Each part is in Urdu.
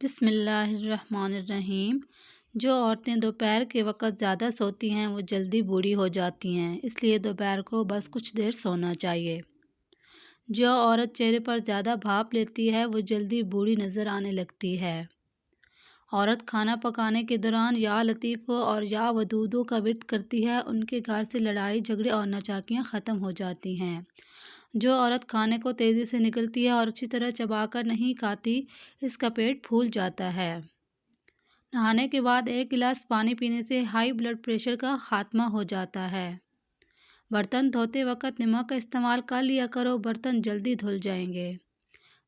بسم اللہ الرحمن الرحیم۔ جو عورتیں دوپہر کے وقت زیادہ سوتی ہیں وہ جلدی بوڑھی ہو جاتی ہیں، اس لیے دوپہر کو بس کچھ دیر سونا چاہیے۔ جو عورت چہرے پر زیادہ بھاپ لیتی ہے وہ جلدی بوڑھی نظر آنے لگتی ہے۔ عورت کھانا پکانے کے دوران یا لطیفوں اور یا ودودوں کا ورد کرتی ہے، ان کے گھر سے لڑائی جھگڑے اور ناچاکیاں ختم ہو جاتی ہیں۔ جو عورت کھانے کو تیزی سے نگلتی ہے اور اچھی طرح چبا کر نہیں کھاتی، اس کا پیٹ پھول جاتا ہے۔ نہانے کے بعد 1 گلاس پانی پینے سے ہائی بلڈ پریشر کا خاتمہ ہو جاتا ہے۔ برتن دھوتے وقت نمک کا استعمال کر لیا کرو، برتن جلدی دھل جائیں گے۔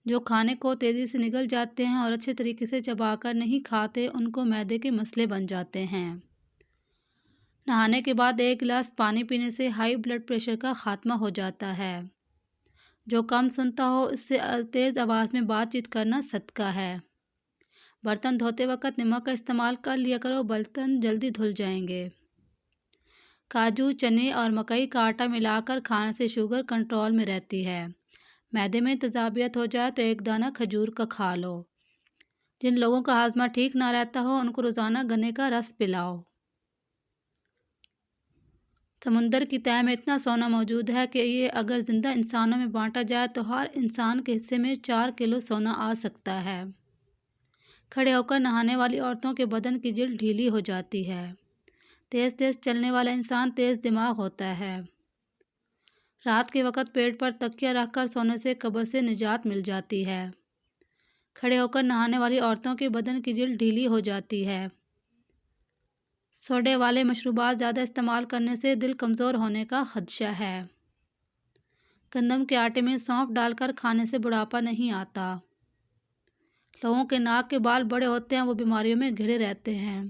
جو کھانے کو تیزی سے نگل جاتے ہیں اور اچھے طریقے سے چبا کر نہیں کھاتے، ان کو معدے کے مسئلے بن جاتے ہیں۔ نہانے کے بعد 1 گلاس پانی پینے سے ہائی بلڈ پریشر کا خاتمہ ہو جاتا ہے۔ جو کم سنتا ہو اس سے تیز آواز میں بات چیت کرنا صدقہ ہے۔ برتن دھوتے وقت نمک کا استعمال کر لیا کرو، برتن جلدی دھل جائیں گے۔ کاجو، چنے اور مکئی کا آٹا ملا کر کھانے سے شوگر کنٹرول میں رہتی ہے۔ معدے میں تیزابیت ہو جائے تو 1 دانہ کھجور کا کھا لو۔ جن لوگوں کا ہاضمہ ٹھیک نہ رہتا ہو ان کو روزانہ گنے کا رس پلاؤ۔ سمندر کی تہہ میں اتنا سونا موجود ہے کہ یہ اگر زندہ انسانوں میں بانٹا جائے تو ہر انسان کے حصے میں 4 کلو سونا آ سکتا ہے۔ کھڑے ہو کر نہانے والی عورتوں کے بدن کی جلد ڈھیلی ہو جاتی ہے۔ تیز تیز چلنے والا انسان تیز دماغ ہوتا ہے۔ رات کے وقت پیٹ پر تکیہ رکھ کر سونے سے قبض سے نجات مل جاتی ہے۔ کھڑے ہو کر نہانے والی عورتوں کے بدن کی جلد ڈھیلی ہو جاتی ہے۔ سوڈے والے مشروبات زیادہ استعمال کرنے سے دل کمزور ہونے کا خدشہ ہے۔ گندم کے آٹے میں سونف ڈال کر کھانے سے بڑھاپا نہیں آتا۔ لوگوں کے ناک کے بال بڑے ہوتے ہیں، وہ بیماریوں میں گھرے رہتے ہیں۔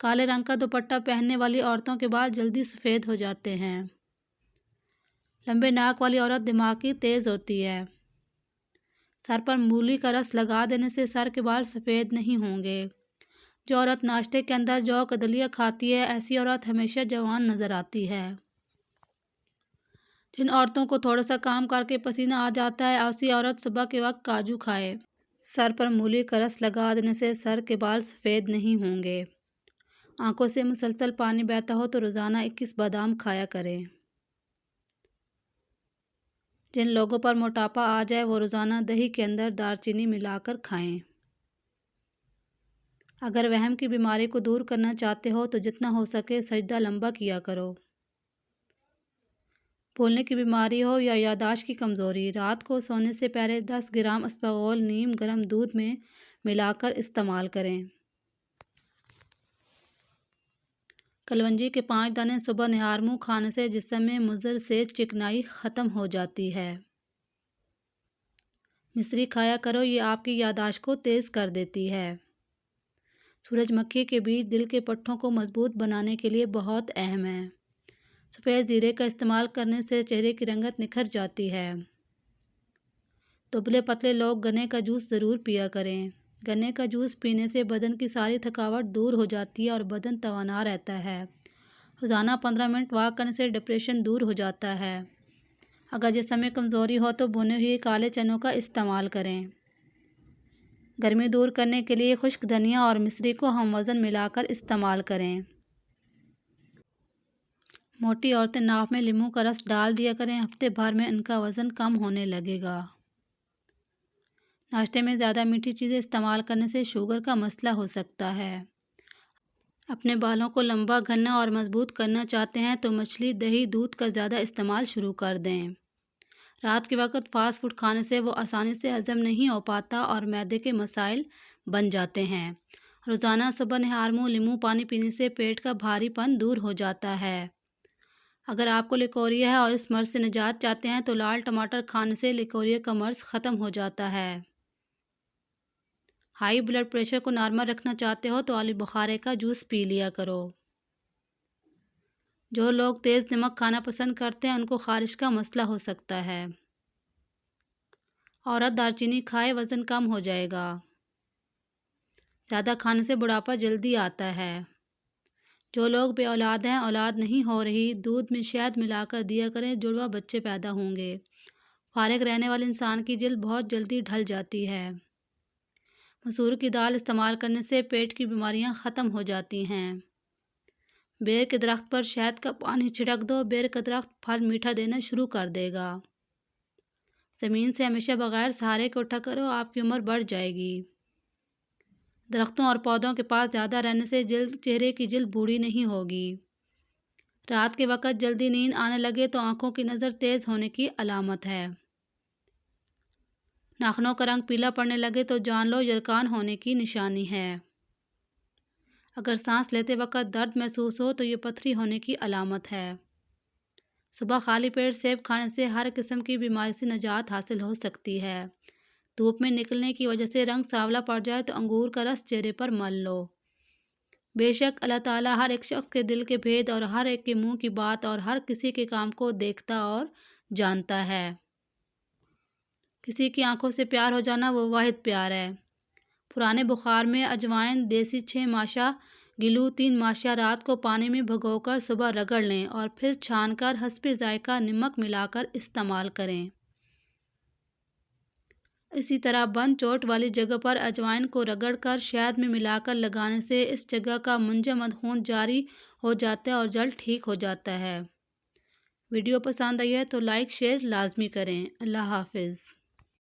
کالے رنگ کا دوپٹہ پہننے والی عورتوں کے بال جلدی سفید ہو جاتے ہیں۔ لمبے ناک والی عورت دماغی تیز ہوتی ہے۔ سر پر مولی کا رس لگا دینے سے سر کے بال سفید نہیں ہوں گے۔ جو عورت ناشتے کے اندر جو کا دلیا کھاتی ہے، ایسی عورت ہمیشہ جوان نظر آتی ہے۔ جن عورتوں کو تھوڑا سا کام کر کے پسینہ آ جاتا ہے، ایسی عورت صبح کے وقت کاجو کھائے۔ سر پر مولی کا رس لگا دینے سے سر کے بال سفید نہیں ہوں گے۔ آنکھوں سے مسلسل پانی بہتا ہو تو روزانہ 21 بادام کھایا کریں۔ جن لوگوں پر موٹاپا آ جائے وہ روزانہ دہی کے اندر دار چینی ملا کر کھائیں۔ اگر وہم کی بیماری کو دور کرنا چاہتے ہو تو جتنا ہو سکے سجدہ لمبا کیا کرو۔ بھولنے کی بیماری ہو یا یادداشت کی کمزوری، رات کو سونے سے پہلے 10 گرام اسپغول نیم گرم دودھ میں ملا کر استعمال کریں۔ کلونجی کے 5 دانے صبح نہار منہ کھانے سے جسم میں مضر سے چکنائی ختم ہو جاتی ہے۔ مصری کھایا کرو، یہ آپ کی یادداشت کو تیز کر دیتی ہے۔ سورج مکھی کے بیج دل کے پٹھوں کو مضبوط بنانے کے لیے بہت اہم ہیں۔ سفید زیرے کا استعمال کرنے سے چہرے کی رنگت نکھر جاتی ہے۔ دبلے پتلے لوگ گنے کا جوس ضرور پیا کریں۔ گنے کا جوس پینے سے بدن کی ساری تھکاوٹ دور ہو جاتی ہے اور بدن توانا رہتا ہے۔ روزانہ 15 منٹ واک کرنے سے ڈپریشن دور ہو جاتا ہے۔ اگر جسم میں کمزوری ہو تو بھنے ہوئے کالے چنوں کا استعمال کریں۔ گرمی دور کرنے کے لیے خشک دھنیا اور مصری کو ہم وزن ملا کر استعمال کریں۔ موٹی عورتیں ناف میں لیموں کا رس ڈال دیا کریں، ہفتے بھر میں ان کا وزن کم ہونے لگے گا۔ ناشتے میں زیادہ میٹھی چیزیں استعمال کرنے سے شوگر کا مسئلہ ہو سکتا ہے۔ اپنے بالوں کو لمبا، گھنا اور مضبوط کرنا چاہتے ہیں تو مچھلی، دہی، دودھ کا زیادہ استعمال شروع کر دیں۔ رات کے وقت فاسٹ فوڈ کھانے سے وہ آسانی سے ہضم نہیں ہو پاتا اور معدے کے مسائل بن جاتے ہیں۔ روزانہ صبح نہار منہ لیموں پانی پینے سے پیٹ کا بھاری پن دور ہو جاتا ہے۔ اگر آپ کو لیکوریا ہے اور اس مرض سے نجات چاہتے ہیں تو لال ٹماٹر کھانے سے لیکوریا کا مرض ختم ہو جاتا ہے۔ ہائی بلڈ پریشر کو نارمل رکھنا چاہتے ہو تو آلو بخارے کا جوس پی لیا کرو۔ جو لوگ تیز نمک کھانا پسند کرتے ہیں ان کو خارش کا مسئلہ ہو سکتا ہے۔ عورت دار چینی کھائے، وزن کم ہو جائے گا۔ زیادہ کھانے سے بڑھاپا جلدی آتا ہے۔ جو لوگ بے اولاد ہیں، اولاد نہیں ہو رہی، دودھ میں شہد ملا کر دیا کریں، جڑواں بچے پیدا ہوں گے۔ فارغ رہنے والے انسان کی جلد بہت جلدی ڈھل جاتی ہے۔ مسور کی دال استعمال کرنے سے پیٹ کی بیماریاں ختم ہو جاتی ہیں۔ بیر کے درخت پر شہد کا پانی چھڑک دو، بیر کا درخت پھل میٹھا دینا شروع کر دے گا۔ زمین سے ہمیشہ بغیر سہارے کے اٹھا کرو، آپ کی عمر بڑھ جائے گی۔ درختوں اور پودوں کے پاس زیادہ رہنے سے چہرے کی جلد بوڑھی نہیں ہوگی۔ رات کے وقت جلدی نیند آنے لگے تو آنکھوں کی نظر تیز ہونے کی علامت ہے۔ ناخنوں کا رنگ پیلا پڑنے لگے تو جان لو یرکان ہونے کی نشانی ہے۔ اگر سانس لیتے وقت درد محسوس ہو تو یہ پتھری ہونے کی علامت ہے۔ صبح خالی پیٹ سیب کھانے سے ہر قسم کی بیماری سے نجات حاصل ہو سکتی ہے۔ دھوپ میں نکلنے کی وجہ سے رنگ سانولا پڑ جائے تو انگور کا رس چہرے پر مل لو۔ بے شک اللہ تعالیٰ ہر ایک شخص کے دل کے بھید اور ہر ایک کے منہ کی بات اور ہر کسی کے کام کو دیکھتا اور جانتا ہے۔ کسی کی آنکھوں سے پیار ہو جانا وہ واحد پیار ہے۔ پرانے بخار میں اجوائن دیسی 6 ماشا گلو 3 ماشا رات کو پانی میں بھگو کر صبح رگڑ لیں اور پھر چھان کر حسب ذائقہ نمک ملا کر استعمال کریں۔ اسی طرح بند چوٹ والی جگہ پر اجوائن کو رگڑ کر شہد میں ملا کر لگانے سے اس جگہ کا منجمد خون جاری ہو جاتا ہے اور جلد ٹھیک ہو جاتا ہے۔ ویڈیو پسند آئی ہے تو لائک شیئر لازمی کریں۔ اللہ حافظ۔